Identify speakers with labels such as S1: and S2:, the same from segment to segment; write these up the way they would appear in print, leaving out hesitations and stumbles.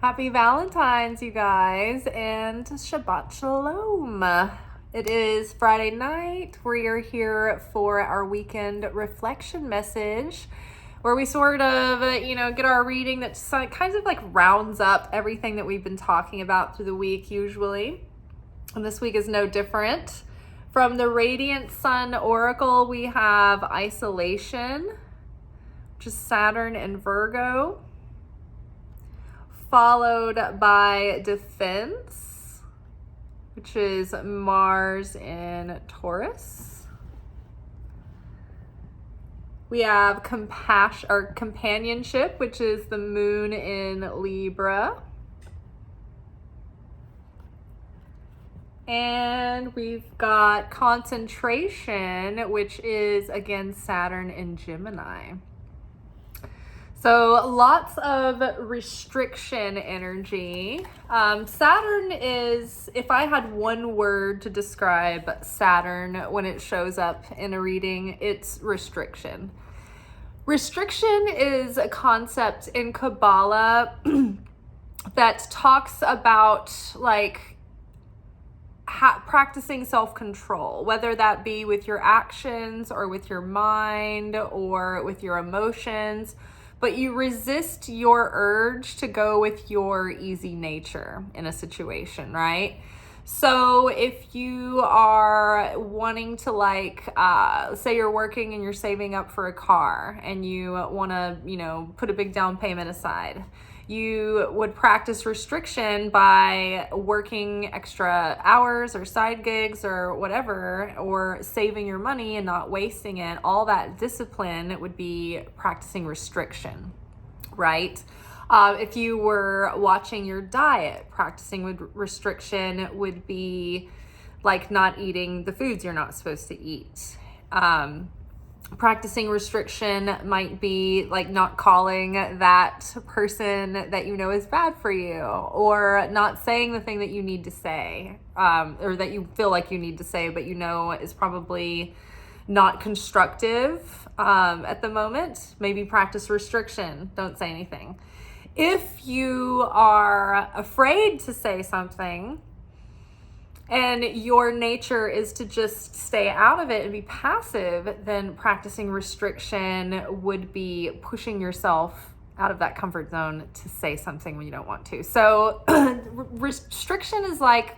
S1: Happy Valentine's, you guys, and Shabbat Shalom. It is Friday night. We are here for our weekend reflection message where we sort of, get our reading that kind of like rounds up everything that we've been talking about through the week usually. And this week is no different. From the Radiant Sun Oracle, we have isolation, which is Saturn and Virgo, followed by defense, which is Mars in Taurus. We have compassion or companionship, which is the Moon in Libra. And we've got concentration, which is again Saturn in Gemini. So lots of restriction energy. Saturn is, if I had one word to describe Saturn when it shows up in a reading, it's restriction. Restriction is a concept in Kabbalah that talks about practicing self-control, whether that be with your actions or with your mind or with your emotions. But you resist your urge to go with your easy nature in a situation, right? So if you are wanting to say you're working and you're saving up for a car and you want to, put a big down payment aside, you would practice restriction by working extra hours or side gigs or whatever, or saving your money and not wasting it. All that discipline would be practicing restriction, right? If you were watching your diet, practicing with restriction would be like not eating the foods you're not supposed to eat. Practicing restriction might be like not calling that person that you know is bad for you, or not saying the thing that you need to say, or that you feel like you need to say, but is probably not constructive at the moment. Maybe practice restriction. Don't say anything. If you are afraid to say something, and your nature is to just stay out of it and be passive, then practicing restriction would be pushing yourself out of that comfort zone to say something when you don't want to. So restriction is like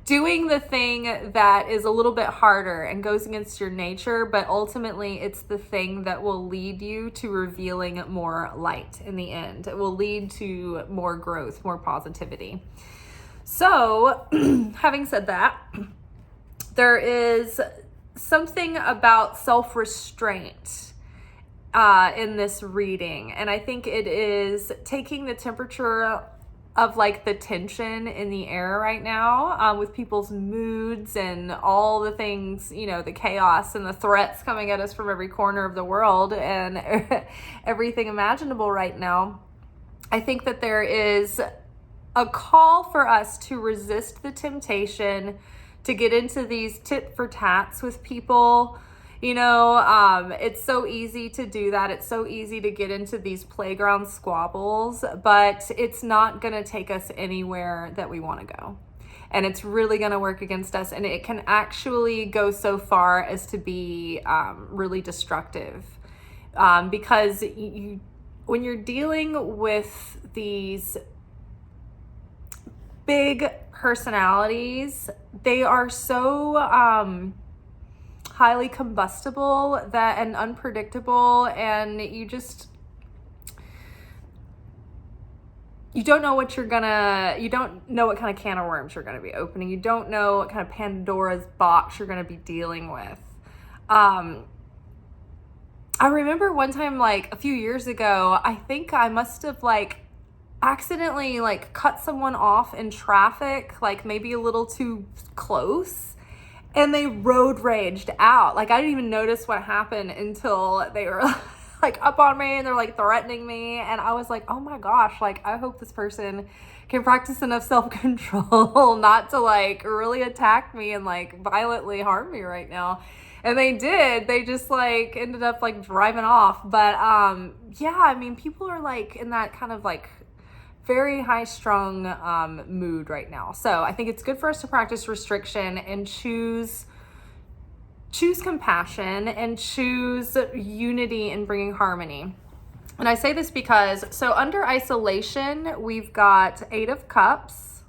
S1: doing the thing that is a little bit harder and goes against your nature, but ultimately it's the thing that will lead you to revealing more light in the end. It will lead to more growth, more positivity. So, having said that, there is something about self-restraint in this reading. And I think it is taking the temperature of the tension in the air right now with people's moods and all the things, the chaos and the threats coming at us from every corner of the world and everything imaginable right now. I think that there is a call for us to resist the temptation to get into these tit for tats with people. It's so easy to do that. It's so easy to get into these playground squabbles, but it's not going to take us anywhere that we want to go. And it's really going to work against us. And it can actually go so far as to be really destructive. Because when you're dealing with these big personalities, they are so highly combustible and unpredictable, and you don't know you don't know what kind of can of worms you're gonna be opening. You don't know what kind of Pandora's box you're gonna be dealing with. I remember one time, a few years ago, I think I must have accidentally cut someone off in traffic, maybe a little too close, and they road raged out. I didn't even notice what happened until they were up on me and they're threatening me, and I was like, oh my gosh, I hope this person can practice enough self-control not to really attack me and violently harm me right now. And they did. They just ended up driving off. But yeah, I mean, people are in that kind of very high strung mood right now. So I think it's good for us to practice restriction and choose compassion and choose unity and bringing harmony. And I say this because, so under isolation, we've got 8 of Cups.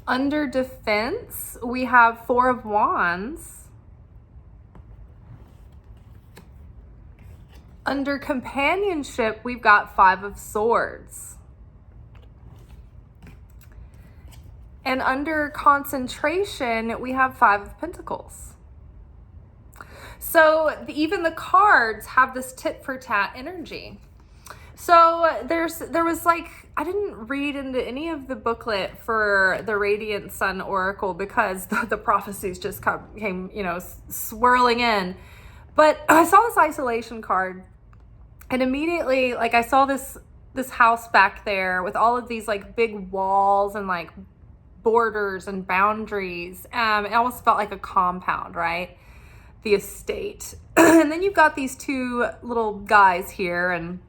S1: Under defense, we have 4 of Wands. Under companionship, we've got 5 of Swords. And under concentration, we have 5 of Pentacles. So even the cards have this tit for tat energy. So there was like, I didn't read into any of the booklet for the Radiant Sun Oracle because the prophecies just came, swirling in. But I saw this isolation card, and immediately, like, I saw this house back there with all of these like big walls and like borders and boundaries. It almost felt like a compound, right? The estate. And then you've got these 2 little guys here, and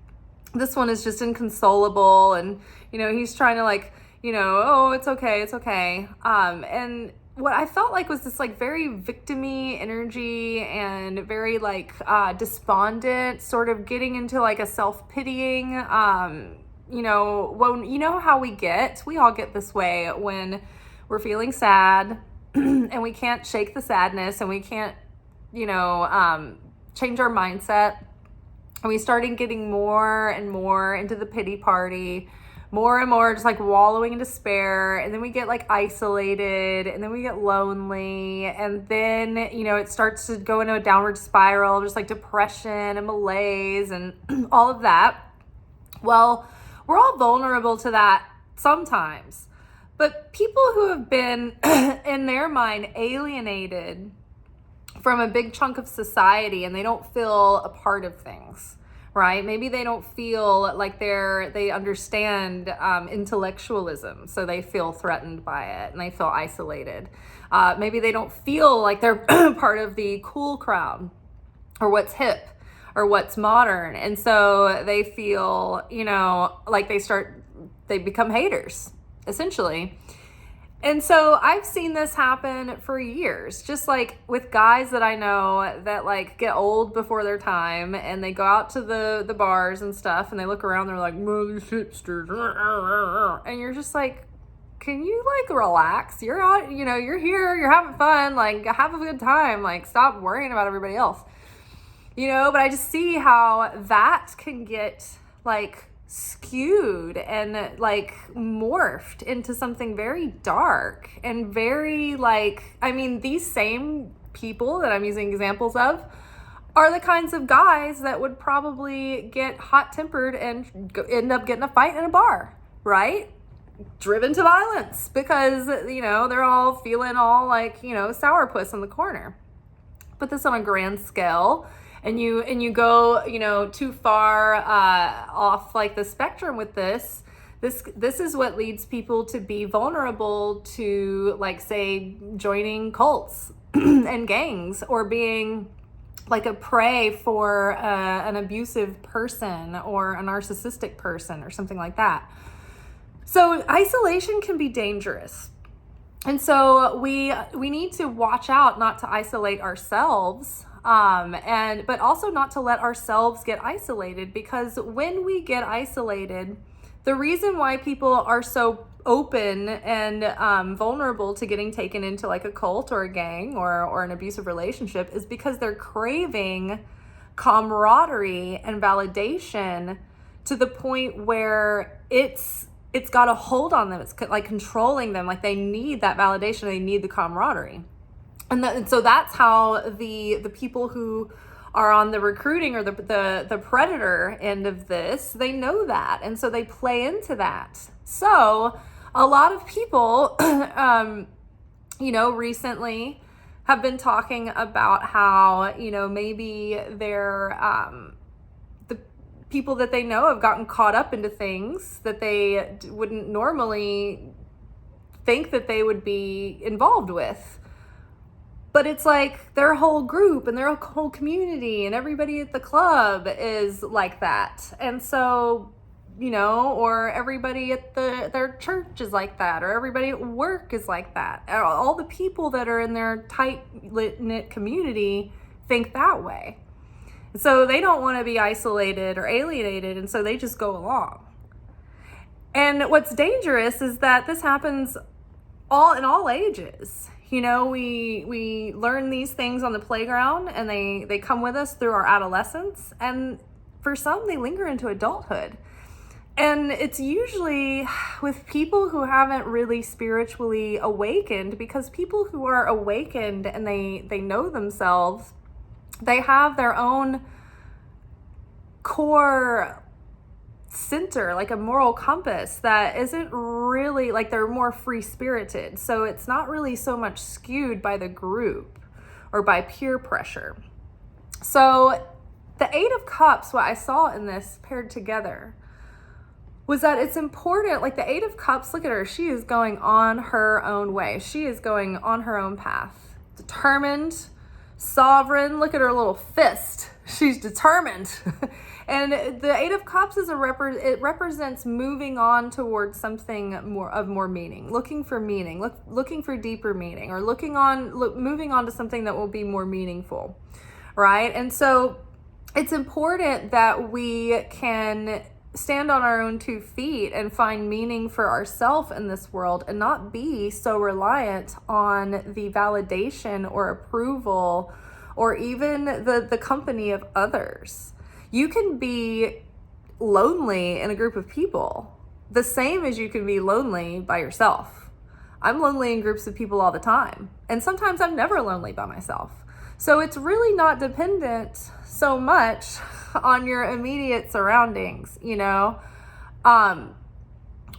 S1: this one is just inconsolable, and he's trying to like, oh, it's okay. And what I felt like was this like very victim-y energy and very like despondent, sort of getting into like a self-pitying, when how we all get this way when we're feeling sad and we can't shake the sadness, and we can't change our mindset, and we started getting more and more into the pity party, more and more just like wallowing in despair, and then we get like isolated, and then we get lonely, and then it starts to go into a downward spiral, just like depression and malaise and all of that. Well, we're all vulnerable to that sometimes, but people who have been in their mind alienated from a big chunk of society, and they don't feel a part of things, right? Maybe they don't feel like they understand intellectualism, so they feel threatened by it and they feel isolated. Maybe they don't feel like they're part of the cool crowd or what's hip or what's modern, and so they feel, like they become haters, essentially. And so I've seen this happen for years, just like with guys that I know that like get old before their time, and they go out to the bars and stuff, and they look around, they're like, mother hipsters, and you're just like, can you like relax? You're out, you're here, you're having fun, like have a good time, like stop worrying about everybody else, but I just see how that can get like skewed and like morphed into something very dark and very like, these same people that I'm using examples of are the kinds of guys that would probably get hot-tempered and end up getting a fight in a bar, right? Driven to violence because, they're all feeling all like, sourpuss in the corner. Put this on a grand scale, and you go, too far off like the spectrum with this is what leads people to be vulnerable to, like, say, joining cults and gangs, or being like a prey for an abusive person or a narcissistic person or something like that. So isolation can be dangerous. And so we need to watch out not to isolate ourselves, but also not to let ourselves get isolated, because when we get isolated, the reason why people are so open and vulnerable to getting taken into like a cult or a gang or an abusive relationship is because they're craving camaraderie and validation to the point where it's got a hold on them. It's like controlling them. Like they need that validation. They need the camaraderie. And so that's how the people who are on the recruiting or the predator end of this, they know that. And so they play into that. So a lot of people, recently have been talking about how, maybe they're, the people that they know have gotten caught up into things that they wouldn't normally think that they would be involved with. But it's like their whole group and their whole community and everybody at the club is like that. And so, or everybody at their church is like that, or everybody at work is like that. All the people that are in their tight-knit community think that way. So they don't want to be isolated or alienated, and so they just go along. And what's dangerous is that this happens in all ages. We learn these things on the playground, and they come with us through our adolescence, and for some they linger into adulthood. And it's usually with people who haven't really spiritually awakened, because people who are awakened and they know themselves, they have their own core center, like a moral compass that isn't really, like, they're more free-spirited. So it's not really so much skewed by the group or by peer pressure. So the Eight of Cups, what I saw in this paired together, was that it's important, like the Eight of Cups, look at her, she is going on her own way. She is going on her own path. Determined, sovereign, look at her little fist. She's determined. And the Eight of Cups is it represents moving on towards something more meaning, looking for meaning, looking for deeper meaning, or moving on to something that will be more meaningful, right? And so it's important that we can stand on our own 2 feet and find meaning for ourselves in this world, and not be so reliant on the validation or approval or even the company of others. You can be lonely in a group of people the same as you can be lonely by yourself. I'm lonely in groups of people all the time, and sometimes I'm never lonely by myself. So it's really not dependent so much on your immediate surroundings,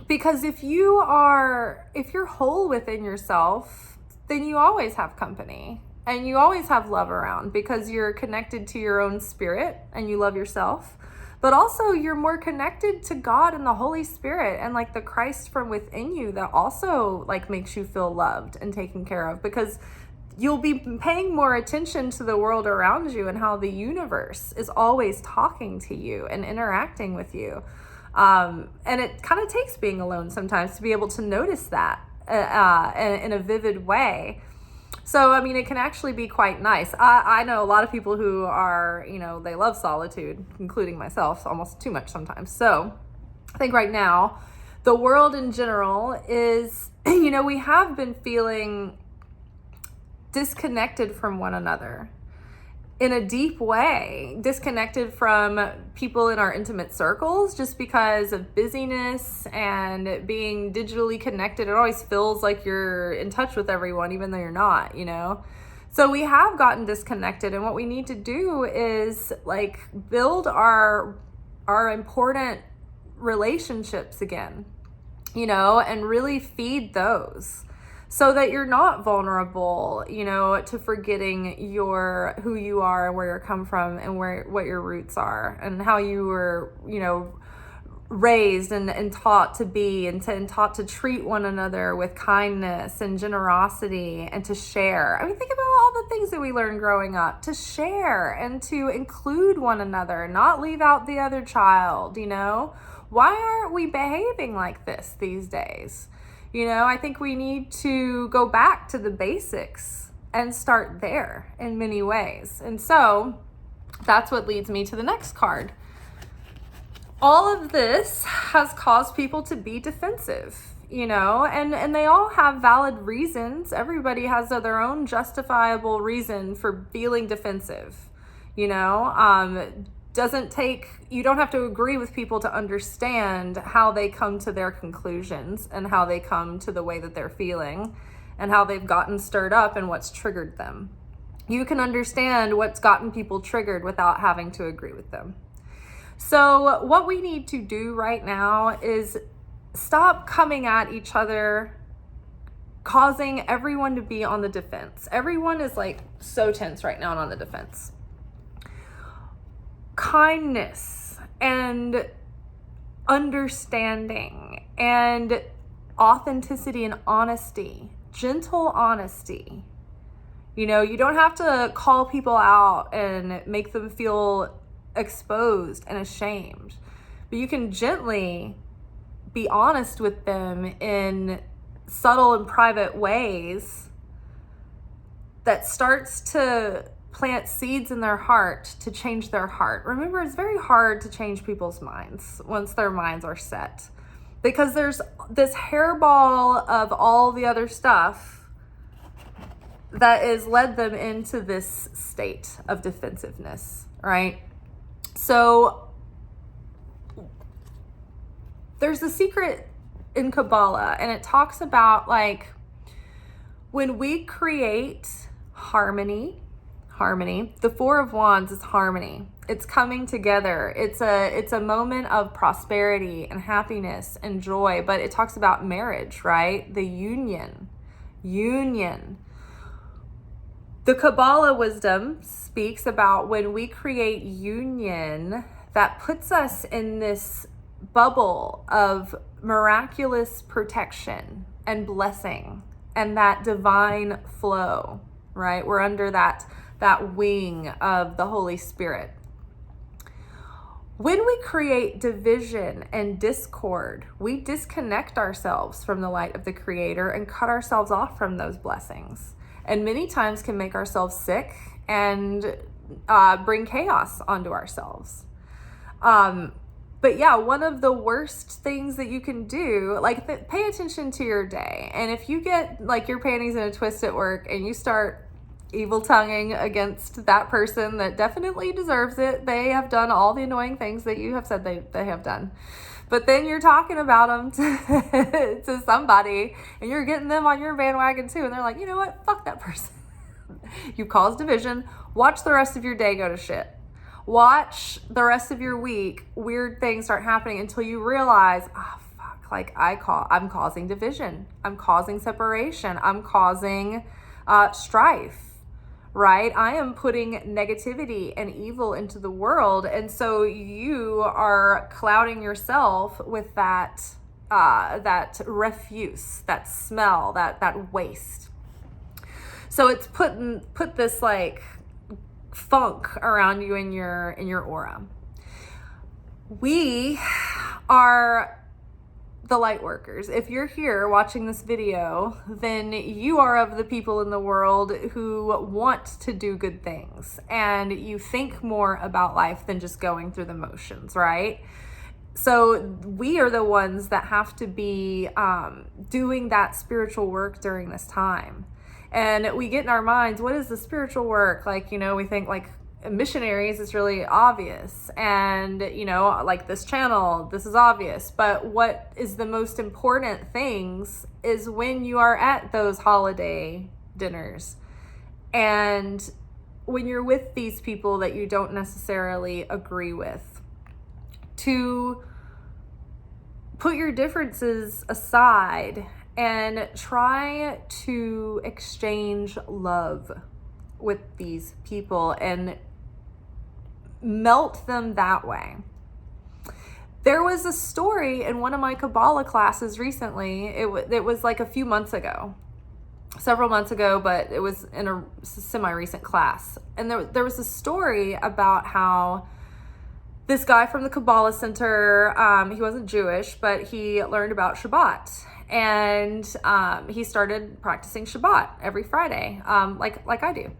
S1: because if you're whole within yourself, then you always have company. And you always have love around, because you're connected to your own spirit and you love yourself. But also you're more connected to God and the Holy Spirit and like the Christ from within you that also like makes you feel loved and taken care of, because you'll be paying more attention to the world around you and how the universe is always talking to you and interacting with you. And it kind of takes being alone sometimes to be able to notice that in a vivid way. So, I mean, it can actually be quite nice. I know a lot of people who are, they love solitude, including myself, almost too much sometimes. So I think right now, the world in general is, we have been feeling disconnected from one another in a deep way, disconnected from people in our intimate circles just because of busyness and being digitally connected. It always feels like you're in touch with everyone, even though you're not, So we have gotten disconnected, and what we need to do is like build our important relationships again, and really feed those, so that you're not vulnerable, to forgetting who you are and where you come from and what your roots are and how you were, raised and taught to be and taught to treat one another with kindness and generosity and to share. I mean, think about all the things that we learned growing up, to share and to include one another, not leave out the other child, Why aren't we behaving like this these days? I think we need to go back to the basics and start there in many ways. And so that's what leads me to the next card. All of this has caused people to be defensive, and they all have valid reasons. Everybody has their own justifiable reason for feeling defensive, you don't have to agree with people to understand how they come to their conclusions and how they come to the way that they're feeling and how they've gotten stirred up and what's triggered them. You can understand what's gotten people triggered without having to agree with them. So what we need to do right now is stop coming at each other, causing everyone to be on the defense. Everyone is like so tense right now and on the defense. Kindness and understanding and authenticity and honesty, gentle honesty, You know, you don't have to call people out and make them feel exposed and ashamed, but you can gently be honest with them in subtle and private ways that starts to plant seeds in their heart to change their heart. Remember, it's very hard to change people's minds once their minds are set, because there's this hairball of all the other stuff that has led them into this state of defensiveness, right? So there's a secret in Kabbalah, and it talks about like when we create harmony, the Four of Wands is harmony. It's coming together. It's a moment of prosperity and happiness and joy, but it talks about marriage, right? The union. The Kabbalah wisdom speaks about when we create union, that puts us in this bubble of miraculous protection and blessing and that divine flow, right? We're under that wing of the Holy Spirit. When we create division and discord, we disconnect ourselves from the light of the Creator and cut ourselves off from those blessings, and many times can make ourselves sick and bring chaos onto ourselves. But yeah, one of the worst things that you can do, like pay attention to your day. And if you get like your panties in a twist at work and you start evil tonguing against that person that definitely deserves it, they have done all the annoying things that you have said they have done. But then you're talking about them to somebody and you're getting them on your bandwagon too. And they're like, you know what? Fuck that person. You caused division. Watch the rest of your day go to shit. Watch the rest of your week, weird things start happening until you realize, fuck, like I'm causing division. I'm causing separation. I'm causing strife, right? I am putting negativity and evil into the world. And so you are clouding yourself with that refuse, that smell, that waste. So it's put this like funk around you in your aura. We are the light workers. If you're here watching this video, then you are of the people in the world who want to do good things, and you think more about life than just going through the motions, right? So we are the ones that have to be doing that spiritual work during this time. And we get in our minds, what is the spiritual work? Like, you know, we think like missionaries is really obvious. And, you know, like this channel, this is obvious. But what is the most important things is when you are at those holiday dinners and when you're with these people that you don't necessarily agree with, to put your differences aside and try to exchange love with these people and melt them that way. There was a story in one of my Kabbalah classes recently. It was like a few months ago, several months ago, but it was in a semi-recent class. And there was a story about how this guy from the Kabbalah Center, he wasn't Jewish, but he learned about Shabbat. And he started practicing Shabbat every Friday, like I do.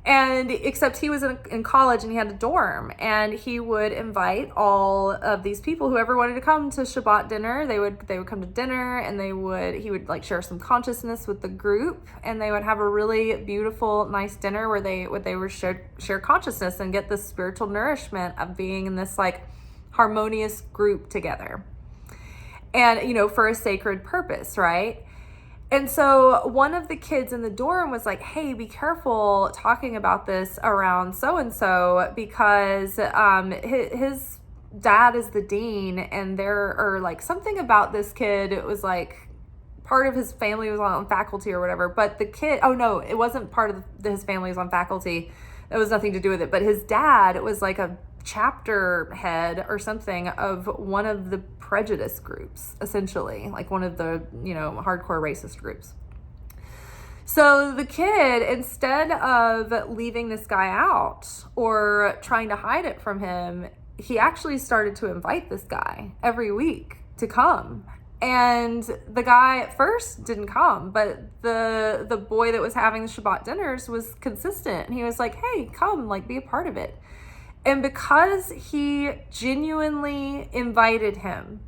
S1: And except he was in college and he had a dorm, and he would invite all of these people, whoever wanted to come to Shabbat dinner. They would come to dinner, and he would like share some consciousness with the group, and they would have a really beautiful, nice dinner where they would share consciousness and get this spiritual nourishment of being in this like harmonious group together. And, you know, for a sacred purpose, right? And so one of the kids in the dorm was like, hey, be careful talking about this around so-and-so, because his dad is the dean, and or like something about this kid. It was like part of his family was on faculty or whatever. But the kid, oh no, it wasn't part of his family was on faculty. It was nothing to do with it. But his dad was like a chapter head or something of one of the prejudice groups, essentially, like one of the, you know, hardcore racist groups. So the kid, instead of leaving this guy out or trying to hide it from him, he actually started to invite this guy every week to come. And the guy at first didn't come, but the boy that was having the Shabbat dinners was consistent. And he was like, hey, come, like, be a part of it. And because he genuinely invited him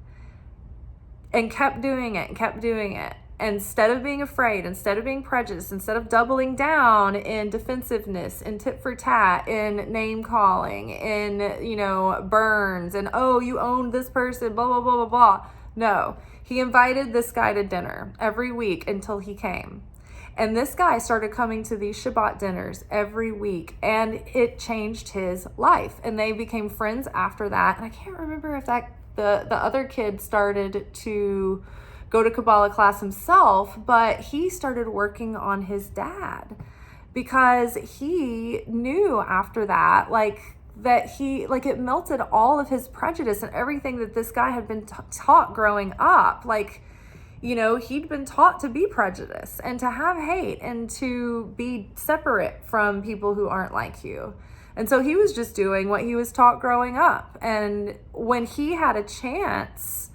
S1: and kept doing it, instead of being afraid, instead of being prejudiced, instead of doubling down in defensiveness, in tit for tat, in name calling, in, you know, burns, and, oh, you owned this person, blah, blah, blah, blah, blah. No, he invited this guy to dinner every week until he came. And this guy started coming to these Shabbat dinners every week, and it changed his life. And they became friends after that. And I can't remember if the other kid started to go to Kabbalah class himself, but he started working on his dad because he knew after that, it melted all of his prejudice and everything that this guy had been taught growing up. Like, you know, he'd been taught to be prejudiced and to have hate and to be separate from people who aren't like you. And so he was just doing what he was taught growing up. And when he had a chance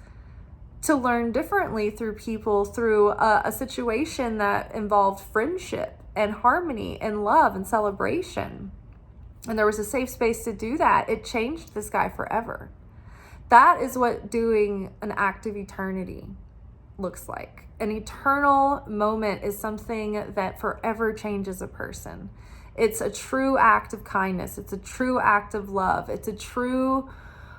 S1: to learn differently through people, through a situation that involved friendship and harmony and love and celebration, and there was a safe space to do that, it changed this guy forever. That is what doing an act of eternity looks like. An eternal moment is something that forever changes a person. It's a true act of kindness. It's a true act of love. It's a true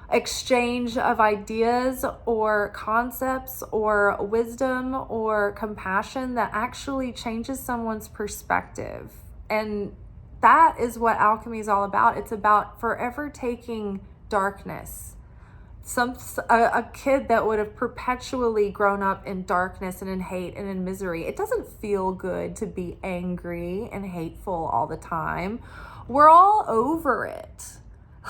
S1: exchange of ideas or concepts or wisdom or compassion that actually changes someone's perspective. And that is what alchemy is all about. It's about forever taking darkness. A kid that would have perpetually grown up in darkness and in hate and in misery, it doesn't feel good to be angry and hateful all the time. We're all over it.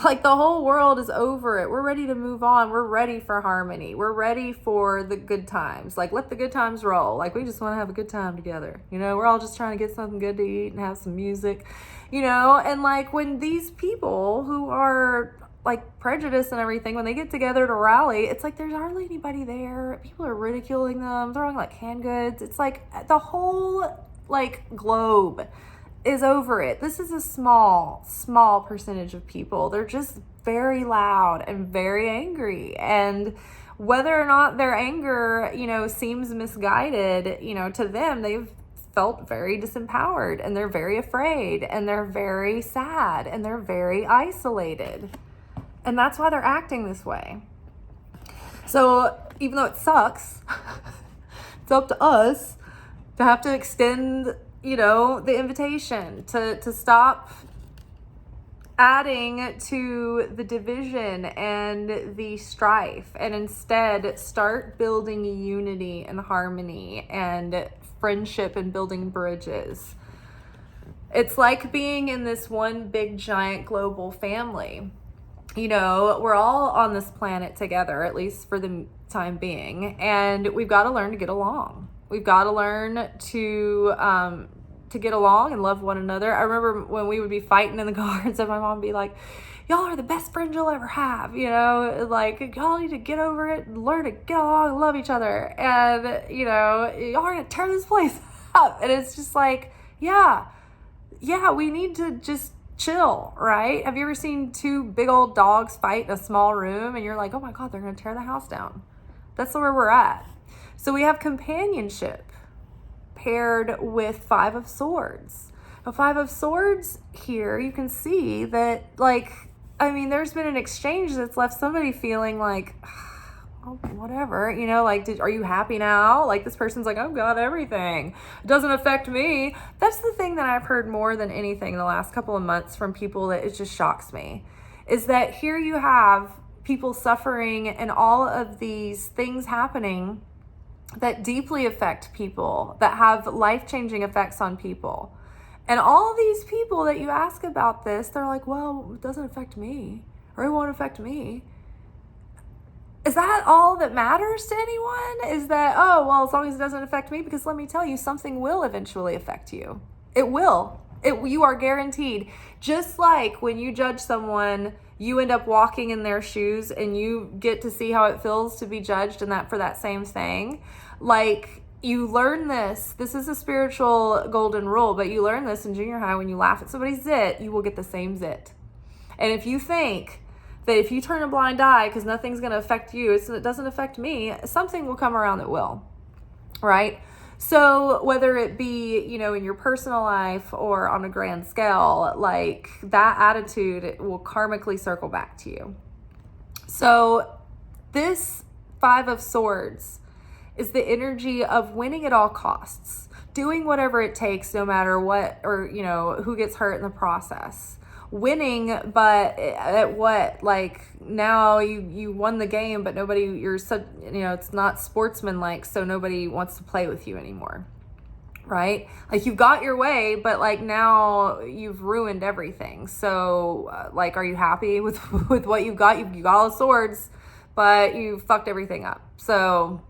S1: Like, the whole world is over it. We're ready to move on. We're ready for harmony. We're ready for the good times. Like, let the good times roll. Like, we just want to have a good time together. You know, we're all just trying to get something good to eat and have some music, you know? And like, when these people who are like prejudiced and everything, when they get together to rally, it's like there's hardly anybody there. People are ridiculing them, throwing like canned goods. It's like the whole like globe is over it. This is a small percentage of people. They're just very loud and very angry. And whether or not their anger, you know, seems misguided, you know, to them, they've felt very disempowered, and they're very afraid, and they're very sad, and they're very isolated. And that's why they're acting this way. So even though it sucks, it's up to us to have to extend, you know, the invitation to stop adding to the division and the strife, and instead start building unity and harmony and friendship and building bridges. It's like being in this one big giant global family. You know, we're all on this planet together, at least for the time being, and we've got to learn to get along. We've got to learn to get along and love one another. I remember when we would be fighting in the gardens, and my mom would be like, y'all are the best friends you'll ever have, you know, like, y'all need to get over it and learn to get along and love each other, and, you know, y'all are gonna tear this place up. And it's just like, yeah, we need to just chill, right? Have you ever seen two big old dogs fight in a small room and you're like, oh my God, they're gonna tear the house down? That's where we're at. So we have companionship paired with Five of Swords. A Five of Swords here, you can see that, like, I mean, there's been an exchange that's left somebody feeling like, oh, whatever, you know, like, are you happy now? Like, this person's like, I've got everything. It doesn't affect me. That's the thing that I've heard more than anything in the last couple of months from people that it just shocks me, is that here you have people suffering and all of these things happening that deeply affect people, that have life-changing effects on people. And all these people that you ask about this, they're like, well, it doesn't affect me, or it won't affect me. that all that matters to anyone? Is that, oh, well, as long as it doesn't affect me? Because let me tell you, something will eventually affect you. It will. You are guaranteed. Just like when you judge someone, you end up walking in their shoes and you get to see how it feels to be judged, and that for that same thing. Like, you learn this. This is a spiritual golden rule, but you learn this in junior high. When you laugh at somebody's zit, you will get the same zit. And if you think that if you turn a blind eye because nothing's going to affect you, it doesn't affect me, something will come around that will, right? So whether it be, in your personal life or on a grand scale, like, that attitude will karmically circle back to you. So this 5 of Swords is the energy of winning at all costs, doing whatever it takes, no matter what, or, who gets hurt in the process. Winning, but at what? Like, now you won the game, but it's not sportsmanlike, so nobody wants to play with you anymore, right? Like, you've got your way, but like, now you've ruined everything. So like, are you happy with what you've got? You've got all the swords, but you fucked everything up. So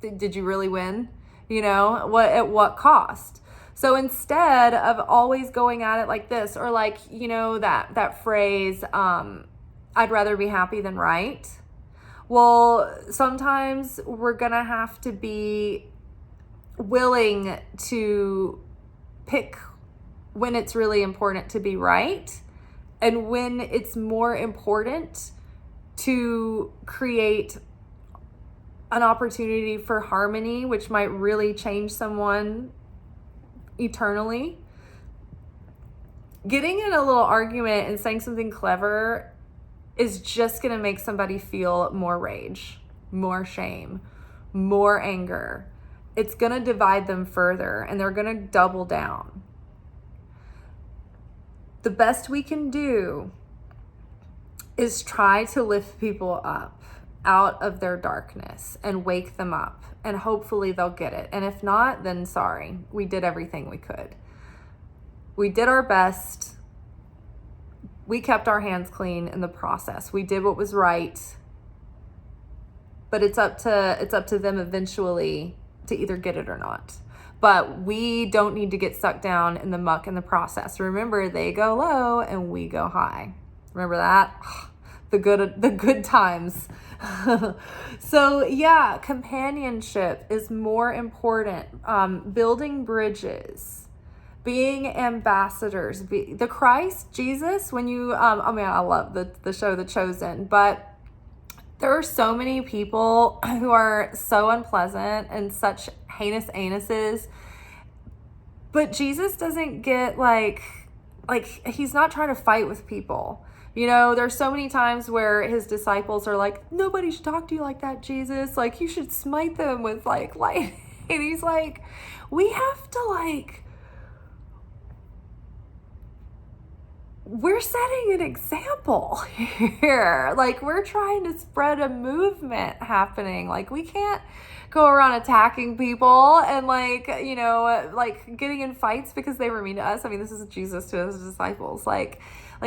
S1: did you really win? At what cost? So instead of always going at it like this, or like, that phrase, I'd rather be happy than right. Well, sometimes we're going to have to be willing to pick when it's really important to be right, and when it's more important to create an opportunity for harmony, which might really change someone eternally. Getting in a little argument and saying something clever is just going to make somebody feel more rage, more shame, more anger. It's going to divide them further, and they're going to double down. The best we can do is try to lift people up out of their darkness and wake them up, and hopefully they'll get it. And if not, then sorry, we did everything we could. We did our best. We kept our hands clean in the process. We did what was right, but it's up to them eventually to either get it or not. But we don't need to get sucked down in the muck in the process. Remember, they go low and we go high. Remember that? The good times. So yeah, companionship is more important. Building bridges, being ambassadors, the Christ, Jesus, when you, I love the show The Chosen, but there are so many people who are so unpleasant and such heinous anuses, but Jesus doesn't get like he's not trying to fight with people. There's so many times where his disciples are like, nobody should talk to you like that, Jesus. Like, you should smite them with like light. And he's like, we have to we're setting an example here. Like, we're trying to spread a movement happening. Like, we can't go around attacking people and getting in fights because they were mean to us. I mean, this is Jesus to his disciples. Like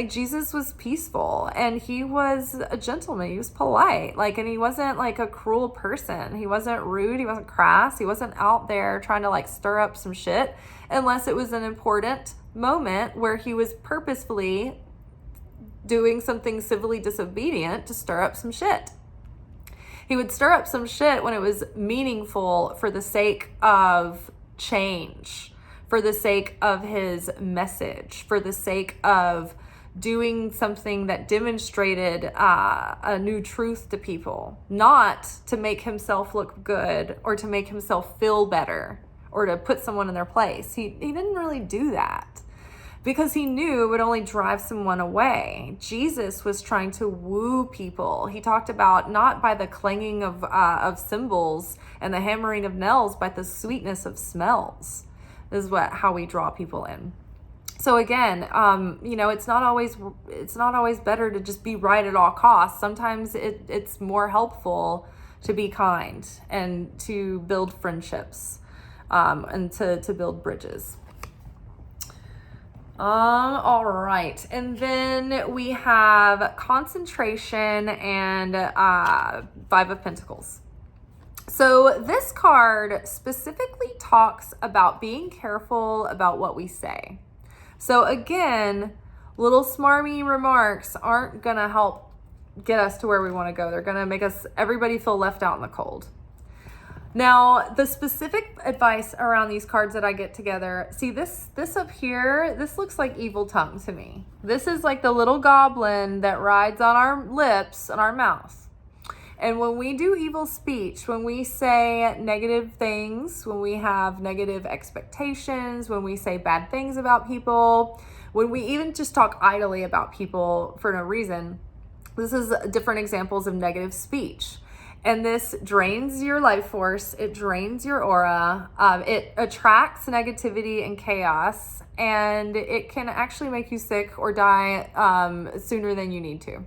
S1: Jesus was peaceful, and he was a gentleman. He was polite. And he wasn't a cruel person. He wasn't rude. He wasn't crass. He wasn't out there trying to stir up some shit, unless it was an important moment where he was purposefully doing something civilly disobedient to stir up some shit. He would stir up some shit when it was meaningful for the sake of change, for the sake of his message, for the sake of doing something that demonstrated a new truth to people, not to make himself look good or to make himself feel better or to put someone in their place. He didn't really do that because he knew it would only drive someone away. Jesus was trying to woo people. He talked about not by the clanging of cymbals and the hammering of nails, but the sweetness of smells is how we draw people in. So again, it's not always better to just be right at all costs. Sometimes it's more helpful to be kind and to build friendships, and to build bridges. All right. And then we have concentration and Five of Pentacles. So this card specifically talks about being careful about what we say. So again, little smarmy remarks aren't going to help get us to where we want to go. They're going to make everybody feel left out in the cold. Now, the specific advice around these cards that I get together, see this up here, this looks like evil tongue to me. This is like the little goblin that rides on our lips and our mouth. And when we do evil speech, when we say negative things, when we have negative expectations, when we say bad things about people, when we even just talk idly about people for no reason, this is different examples of negative speech. And this drains your life force. It drains your aura. It attracts negativity and chaos. And it can actually make you sick or die sooner than you need to.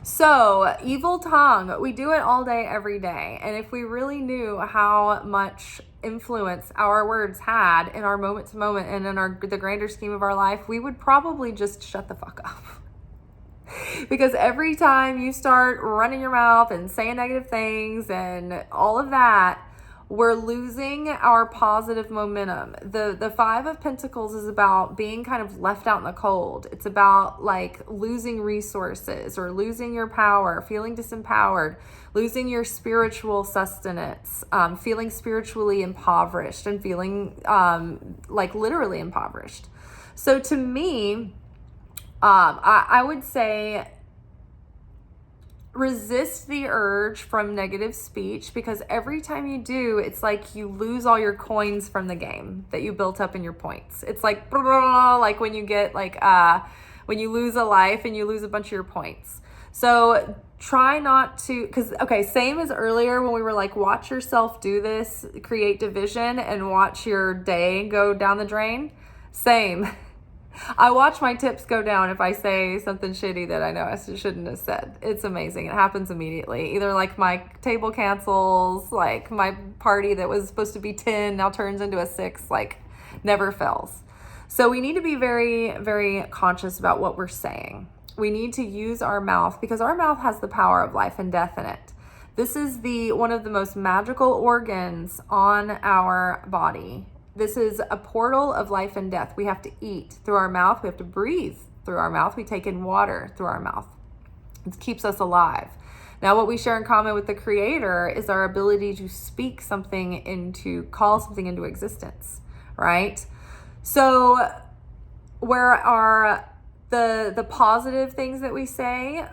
S1: So, evil tongue, we do it all day, every day. And if we really knew how much influence our words had in our moment to moment and in the grander scheme of our life, we would probably just shut the fuck up. Because every time you start running your mouth and saying negative things and all of that, we're losing our positive momentum. The Five of Pentacles is about being kind of left out in the cold. It's about like losing resources or losing your power, feeling disempowered, losing your spiritual sustenance, feeling spiritually impoverished and feeling like literally impoverished. So to me, I would say resist the urge from negative speech, because every time you do, it's like you lose all your coins from the game that you built up in your points. It's like when you get when you lose a life and you lose a bunch of your points. So try not to, same as earlier when we were like, watch yourself do this, create division and watch your day go down the drain. Same. I watch my tips go down if I say something shitty that I know I shouldn't have said. It's amazing. It happens immediately. Either like my table cancels, like my party that was supposed to be 10 now turns into a 6, like never fails. So we need to be very, very conscious about what we're saying. We need to use our mouth because our mouth has the power of life and death in it. This is one of the most magical organs on our body. This is a portal of life and death. We have to eat through our mouth. We have to breathe through our mouth. We take in water through our mouth. It keeps us alive. Now, what we share in common with the Creator is our ability to speak something call something into existence, right? So where our the positive things that we say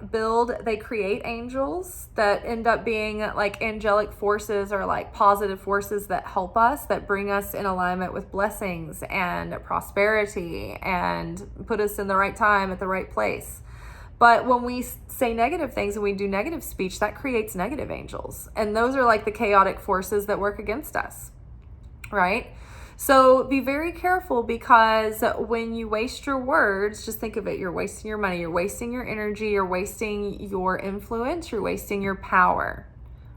S1: they create angels that end up being like angelic forces or like positive forces that help us, that bring us in alignment with blessings and prosperity and put us in the right time at the right place. But when we say negative things and we do negative speech, that creates negative angels. And those are like the chaotic forces that work against us, right? So be very careful, because when you waste your words, just think of it, you're wasting your money, you're wasting your energy, you're wasting your influence, you're wasting your power,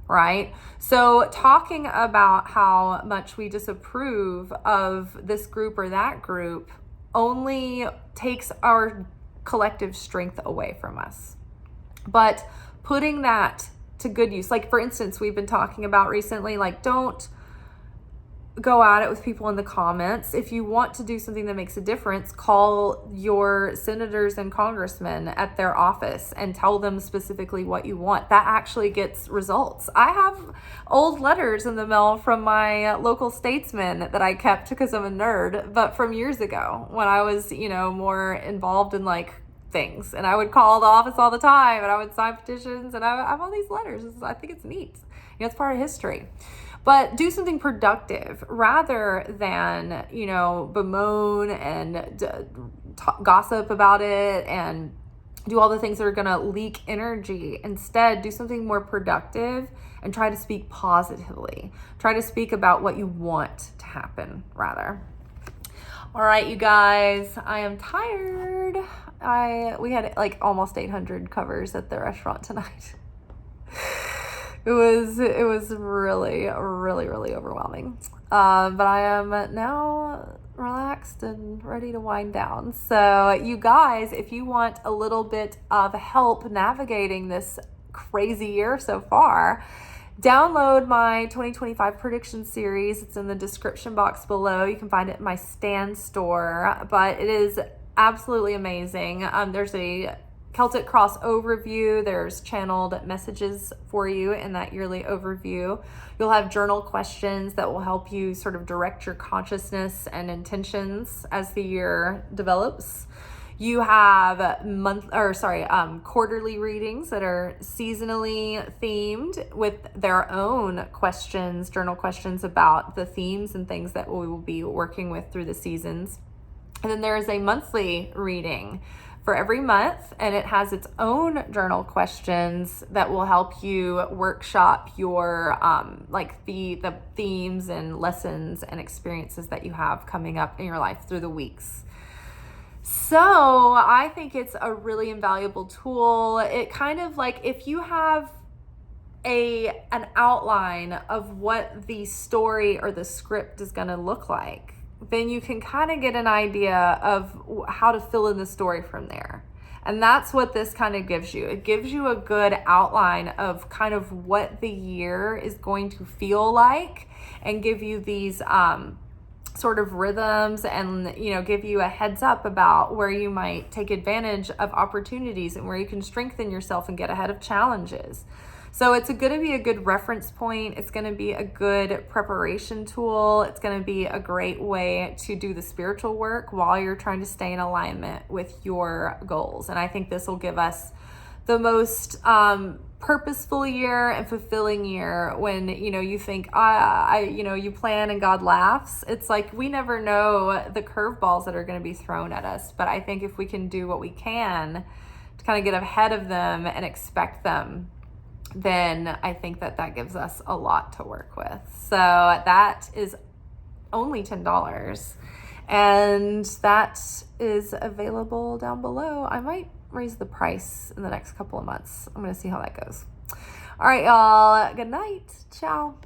S1: right? So talking about how much we disapprove of this group or that group only takes our collective strength away from us. But putting that to good use, like for instance, we've been talking about recently, like don't go at it with people in the comments. If you want to do something that makes a difference, call your senators and congressmen at their office and tell them specifically what you want. That actually gets results. I have old letters in the mail from my local statesman that I kept because I'm a nerd, but from years ago when I was, more involved in like things, and I would call the office all the time and I would sign petitions, and I have all these letters. I think it's neat. It's part of history. But do something productive rather than, bemoan and gossip about it and do all the things that are going to leak energy. Instead, do something more productive and try to speak positively. Try to speak about what you want to happen, rather. All right, you guys, I am tired. We had like almost 800 covers at the restaurant tonight. It was really, really, really overwhelming. But I am now relaxed and ready to wind down. So you guys, if you want a little bit of help navigating this crazy year so far, download my 2025 prediction series. It's in the description box below. You can find it in my Stan store, but it is absolutely amazing. There's a Celtic cross overview. There's channeled messages for you in that yearly overview. You'll have journal questions that will help you sort of direct your consciousness and intentions as the year develops. You have quarterly readings that are seasonally themed with their own questions, journal questions about the themes and things that we will be working with through the seasons. And then there is a monthly reading for every month, and it has its own journal questions that will help you workshop your the themes and lessons and experiences that you have coming up in your life through the weeks. So I think it's a really invaluable tool. It kind of like, if you have an outline of what the story or the script is going to look like, then you can kind of get an idea of how to fill in the story from there. And that's what this kind of gives you. It gives you a good outline of kind of what the year is going to feel like, and give you these sort of rhythms, and give you a heads up about where you might take advantage of opportunities and where you can strengthen yourself and get ahead of challenges. So it's going to be a good reference point. It's going to be a good preparation tool. It's going to be a great way to do the spiritual work while you're trying to stay in alignment with your goals. And I think this will give us the most purposeful year and fulfilling year. When you think you plan and God laughs. It's like, we never know the curveballs that are going to be thrown at us, but I think if we can do what we can to kind of get ahead of them and expect them, then I think that gives us a lot to work with. So that is only $10, and that is available down below. I might raise the price in the next couple of months. I'm going to see how that goes. All right, y'all. Good night. Ciao.